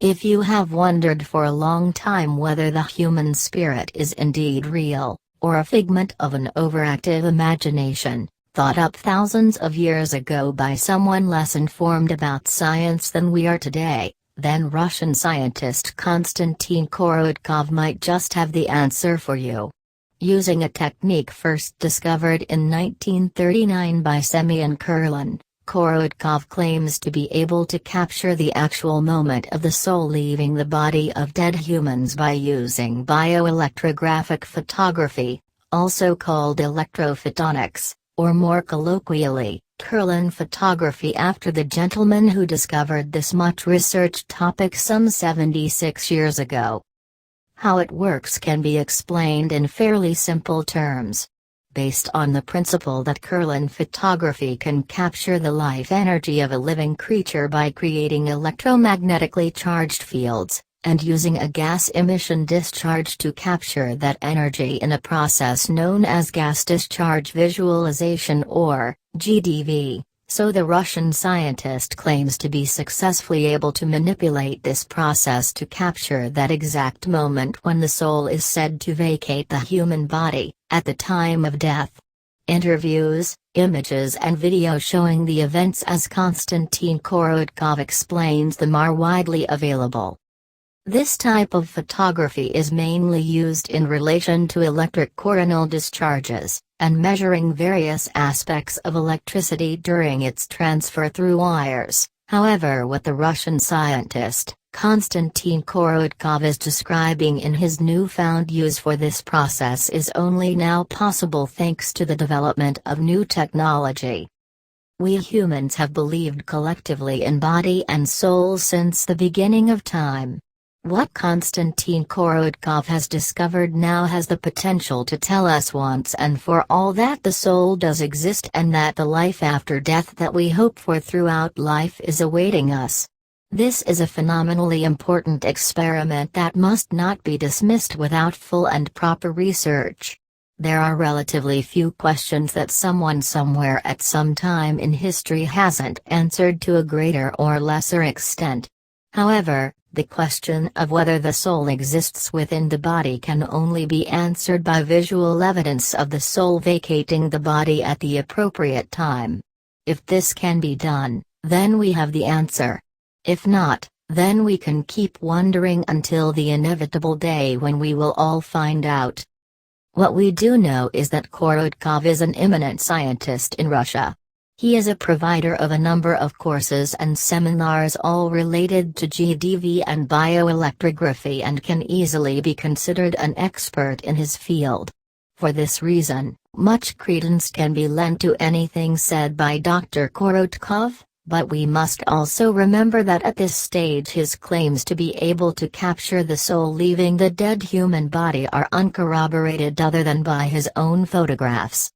If you have wondered for a long time whether the human spirit is indeed real, or a figment of an overactive imagination, thought up thousands of years ago by someone less informed about science than we are today, then Russian scientist Konstantin Korotkov might just have the answer for you. Using a technique first discovered in 1939 by Semyon Kirlian, Korotkov claims to be able to capture the actual moment of the soul leaving the body of dead humans by using bioelectrographic photography, also called electrophotonics, or more colloquially, Kirlian photography, after the gentleman who discovered this much-researched topic some 76 years ago. How it works can be explained in fairly simple terms. Based on the principle that Kirlian photography can capture the life energy of a living creature by creating electromagnetically charged fields, and using a gas emission discharge to capture that energy in a process known as gas discharge visualization, or GDV, so the Russian scientist claims to be successfully able to manipulate this process to capture that exact moment when the soul is said to vacate the human body, at the time of death. Interviews, images and video showing the events as Konstantin Korotkov explains them are widely available. This type of photography is mainly used in relation to electric coronal discharges, and measuring various aspects of electricity during its transfer through wires. However, what the Russian scientist, Konstantin Korotkov, is describing in his newfound use for this process is only now possible thanks to the development of new technology. We humans have believed collectively in body and soul since the beginning of time. What Konstantin Korotkov has discovered now has the potential to tell us once and for all that the soul does exist and that the life after death that we hope for throughout life is awaiting us. This is a phenomenally important experiment that must not be dismissed without full and proper research. There are relatively few questions that someone somewhere at some time in history hasn't answered to a greater or lesser extent. However, the question of whether the soul exists within the body can only be answered by visual evidence of the soul vacating the body at the appropriate time. If this can be done, then we have the answer. If not, then we can keep wondering until the inevitable day when we will all find out. What we do know is that Korotkov is an eminent scientist in Russia. He is a provider of a number of courses and seminars all related to GDV and bioelectrography and can easily be considered an expert in his field. For this reason, much credence can be lent to anything said by Dr. Korotkov, but we must also remember that at this stage his claims to be able to capture the soul leaving the dead human body are uncorroborated other than by his own photographs.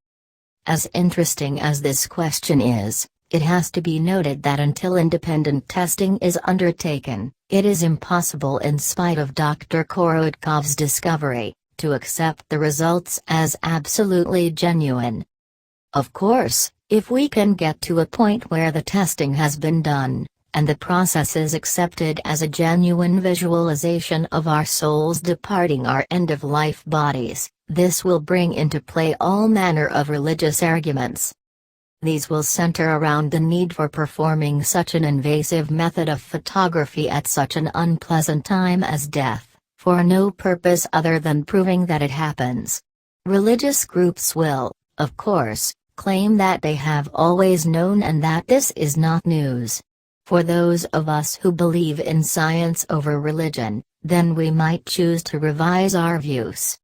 As interesting as this question is, it has to be noted that until independent testing is undertaken, it is impossible, in spite of Dr. Korotkov's discovery, to accept the results as absolutely genuine. Of course, if we can get to a point where the testing has been done, and the process is accepted as a genuine visualization of our souls departing our end-of-life bodies, this will bring into play all manner of religious arguments. These will center around the need for performing such an invasive method of photography at such an unpleasant time as death, for no purpose other than proving that it happens. Religious groups will, of course, claim that they have always known and that this is not news. For those of us who believe in science over religion, then we might choose to revise our views.